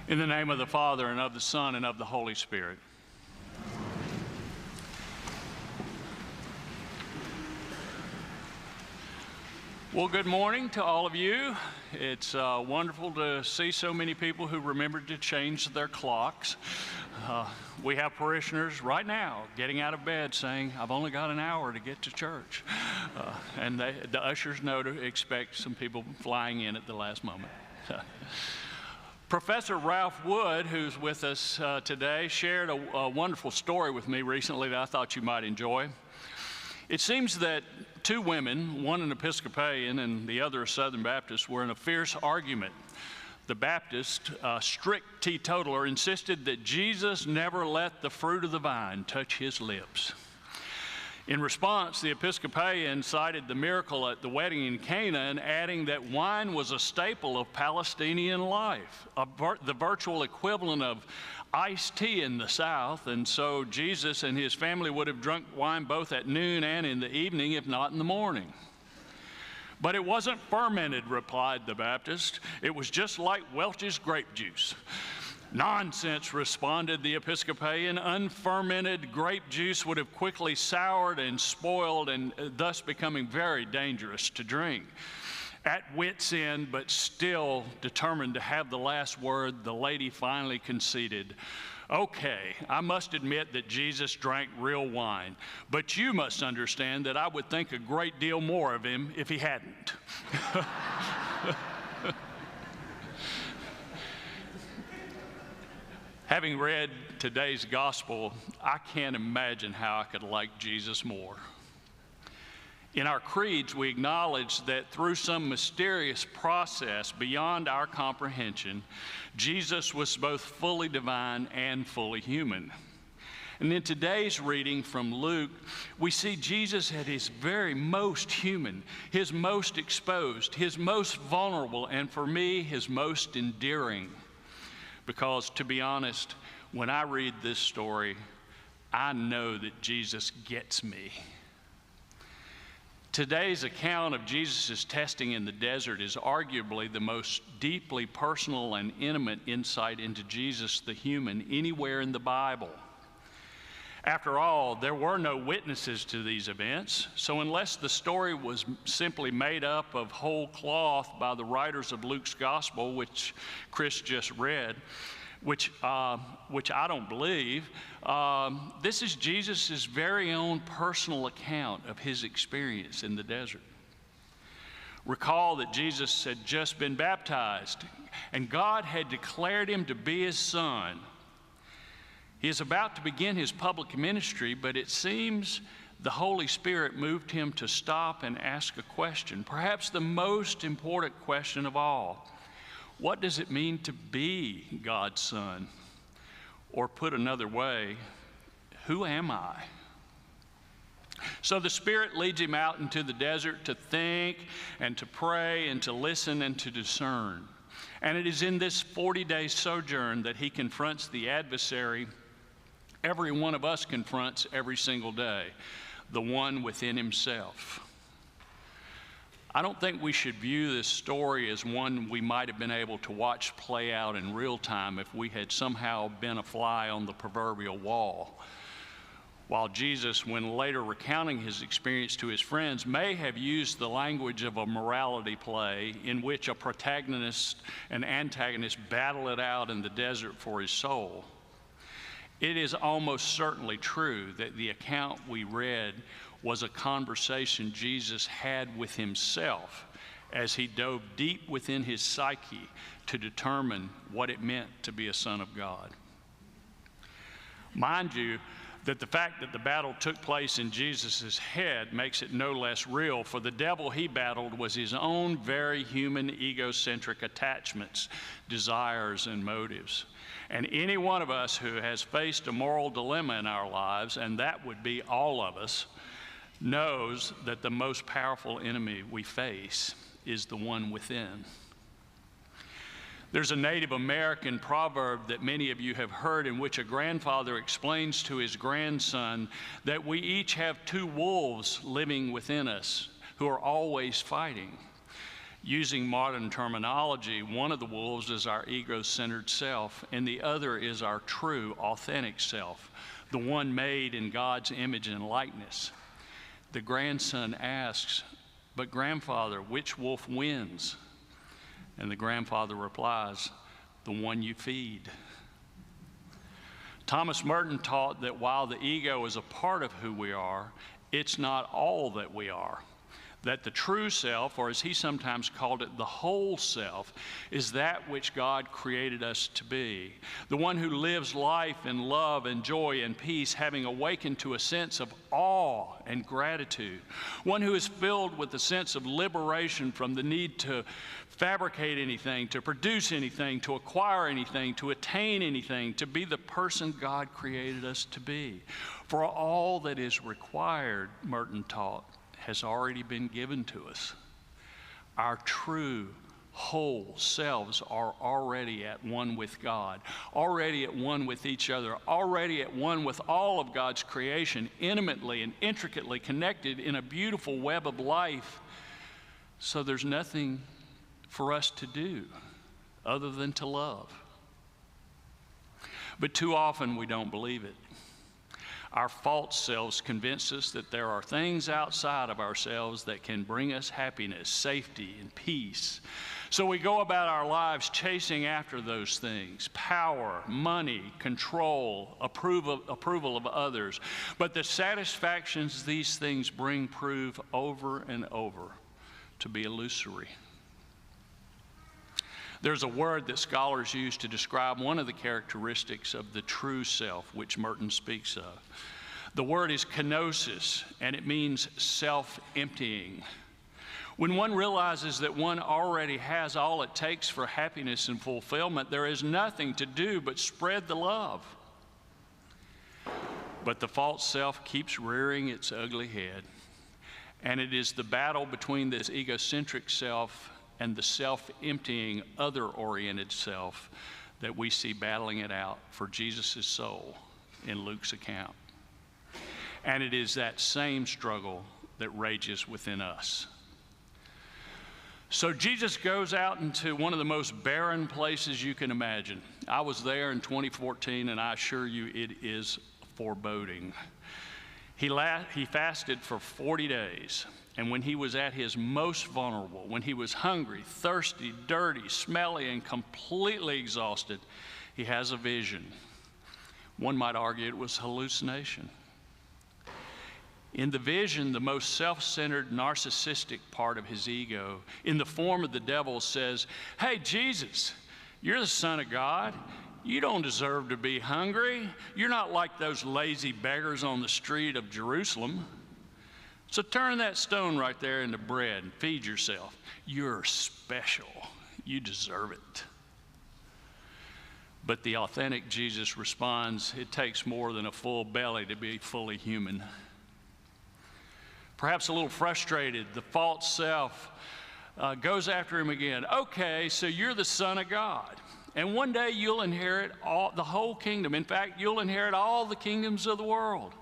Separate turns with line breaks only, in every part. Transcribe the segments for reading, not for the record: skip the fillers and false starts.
In the name of the Father, and of the Son, and of the Holy Spirit. Well, good morning to all of you. It's wonderful to see so many people who remembered to change their clocks. We have parishioners right now getting out of bed saying, I've only got an hour to get to church. And the ushers know to expect some people flying in at the last moment. Professor Ralph Wood, who's with us today, shared a wonderful story with me recently that I thought you might enjoy. It seems that two women, one an Episcopalian and the other a Southern Baptist, were in a fierce argument. The Baptist, a strict teetotaler, insisted that Jesus never let the fruit of the vine touch his lips. In response, the Episcopalian cited the miracle at the wedding in Canaan, adding that wine was a staple of Palestinian life, the virtual equivalent of iced tea in the South, and so Jesus and his family would have drunk wine both at noon and in the evening, if not in the morning. But it wasn't fermented, replied the Baptist. It was just like Welch's grape juice. Nonsense, responded the Episcopalian. Unfermented grape juice would have quickly soured and spoiled and thus becoming very dangerous to drink. At wit's end, but still determined to have the last word, the lady finally conceded. Okay, I must admit that Jesus drank real wine, but you must understand that I would think a great deal more of him if he hadn't. Having read today's gospel, I can't imagine how I could like Jesus more. In our creeds, we acknowledge that through some mysterious process beyond our comprehension, Jesus was both fully divine and fully human. And in today's reading from Luke, we see Jesus at his very most human, his most exposed, his most vulnerable, and for me, his most endearing. Because, to be honest, when I read this story, I know that Jesus gets me. Today's account of Jesus' testing in the desert is arguably the most deeply personal and intimate insight into Jesus the human anywhere in the Bible. After all, there were no witnesses to these events, so unless the story was simply made up of whole cloth by the writers of Luke's gospel, which Chris just read, which I don't believe, this is Jesus' very own personal account of his experience in the desert. Recall that Jesus had just been baptized, and God had declared him to be his son. He is about to begin his public ministry, but it seems the Holy Spirit moved him to stop and ask a question, perhaps the most important question of all. What does it mean to be God's son? Or put another way, who am I? So the Spirit leads him out into the desert to think and to pray and to listen and to discern. And it is in this 40-day sojourn that he confronts the adversary every one of us confronts every single day, the one within himself. I don't think we should view this story as one we might have been able to watch play out in real time if we had somehow been a fly on the proverbial wall. While Jesus, when later recounting his experience to his friends, may have used the language of a morality play in which a protagonist and antagonist battle it out in the desert for his soul, it is almost certainly true that the account we read was a conversation Jesus had with himself as he dove deep within his psyche to determine what it meant to be a son of God. Mind you, that the fact that the battle took place in Jesus' head makes it no less real, for the devil he battled was his own very human egocentric attachments, desires, and motives. And any one of us who has faced a moral dilemma in our lives, and that would be all of us, knows that the most powerful enemy we face is the one within. There's a Native American proverb that many of you have heard in which a grandfather explains to his grandson that we each have two wolves living within us who are always fighting. Using modern terminology, one of the wolves is our ego-centered self, and the other is our true, authentic self, the one made in God's image and likeness. The grandson asks, "But grandfather, which wolf wins?" And the grandfather replies, "The one you feed." Thomas Merton taught that while the ego is a part of who we are, it's not all that we are. That the true self, or as he sometimes called it, the whole self, is that which God created us to be. The one who lives life in love and joy and peace, having awakened to a sense of awe and gratitude. One who is filled with a sense of liberation from the need to fabricate anything, to produce anything, to acquire anything, to attain anything, to be the person God created us to be. For all that is required, Merton taught, has already been given to us. Our true whole selves are already at one with God, already at one with each other, already at one with all of God's creation, intimately and intricately connected in a beautiful web of life. So there's nothing for us to do other than to love. But too often we don't believe it. Our false selves convince us that there are things outside of ourselves that can bring us happiness, safety, and peace. So we go about our lives chasing after those things: power, money, control, approval of others. But the satisfactions these things bring prove over and over to be illusory. There's a word that scholars use to describe one of the characteristics of the true self, which Merton speaks of. The word is kenosis, and it means self-emptying. When one realizes that one already has all it takes for happiness and fulfillment, there is nothing to do but spread the love. But the false self keeps rearing its ugly head, and it is the battle between this egocentric self and the self-emptying, other-oriented self that we see battling it out for Jesus' soul in Luke's account. And it is that same struggle that rages within us. So Jesus goes out into one of the most barren places you can imagine. I was there in 2014, and I assure you it is foreboding. He fasted for 40 days. And when he was at his most vulnerable, when he was hungry, thirsty, dirty, smelly, and completely exhausted, he has a vision. One might argue it was hallucination. In the vision, the most self-centered, narcissistic part of his ego, in the form of the devil, says, "Hey, Jesus, you're the Son of God. You don't deserve to be hungry. You're not like those lazy beggars on the street of Jerusalem. So turn that stone right there into bread and feed yourself. You're special. You deserve it." But the authentic Jesus responds, "It takes more than a full belly to be fully human." Perhaps a little frustrated, the false self goes after him again. "Okay, so you're the Son of God. And one day you'll inherit the whole kingdom. In fact, you'll inherit all the kingdoms of the world.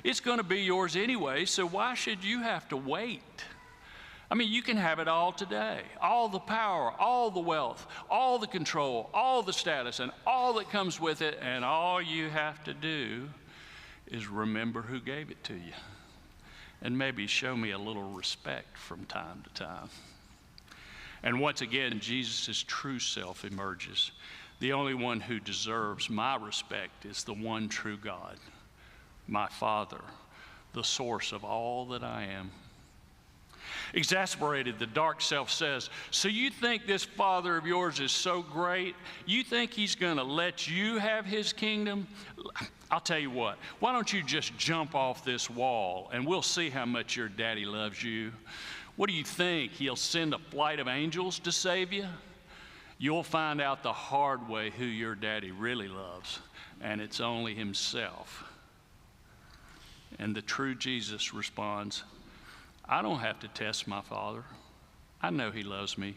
It's going to be yours anyway, so why should you have to wait? I mean, you can have it all today. All the power, all the wealth, all the control, all the status, and all that comes with it, and all you have to do is remember who gave it to you. And maybe show me a little respect from time to time." And once again, Jesus' true self emerges. The only one who deserves my respect is the one true God, my Father, the source of all that I am. Exasperated, the dark self says, "So you think this Father of yours is so great? You think he's going to let you have his kingdom? I'll tell you what, why don't you just jump off this wall and we'll see how much your daddy loves you. What do you think? He'll send a flight of angels to save you? You'll find out the hard way who your daddy really loves, and it's only himself." And the true Jesus responds, "I don't have to test my Father. I know he loves me.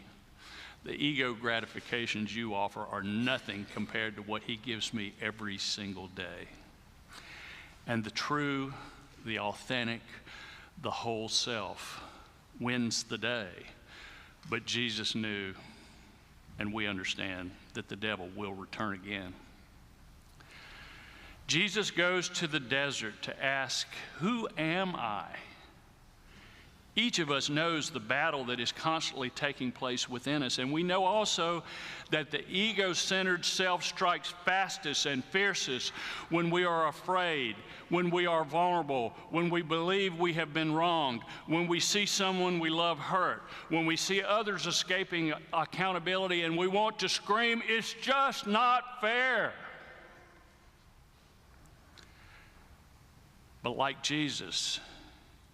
The ego gratifications you offer are nothing compared to what he gives me every single day." And the true, the authentic, the whole self wins the day But Jesus knew, and we understand, that the devil will return again. Jesus goes to the desert to ask, "Who am I?" Each of us knows the battle that is constantly taking place within us, and we know also that the ego-centered self strikes fastest and fiercest when we are afraid, when we are vulnerable, when we believe we have been wronged, when we see someone we love hurt, when we see others escaping accountability and we want to scream, "It's just not fair." But like Jesus,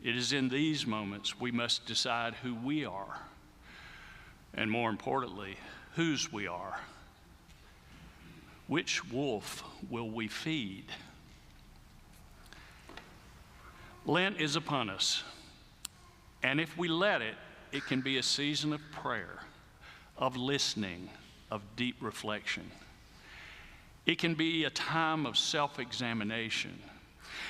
it is in these moments we must decide who we are, and more importantly, whose we are. Which wolf will we feed? Lent is upon us, and if we let it, it can be a season of prayer, of listening, of deep reflection. It can be a time of self-examination.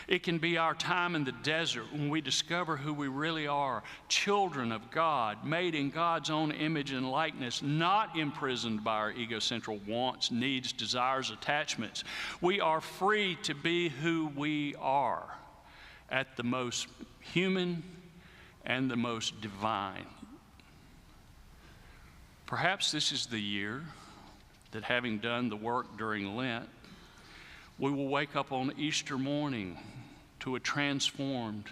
It can be our time in the desert when we discover who we really are, children of God, made in God's own image and likeness, not imprisoned by our egocentric wants, needs, desires, attachments. We are free to be who we are at the most human and the most divine. Perhaps this is the year that, having done the work during Lent, we will wake up on Easter morning to a transformed,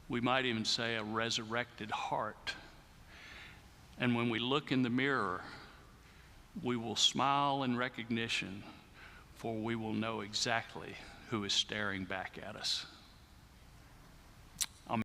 we might even say a resurrected heart. And when we look in the mirror, we will smile in recognition, for we will know exactly who is staring back at us.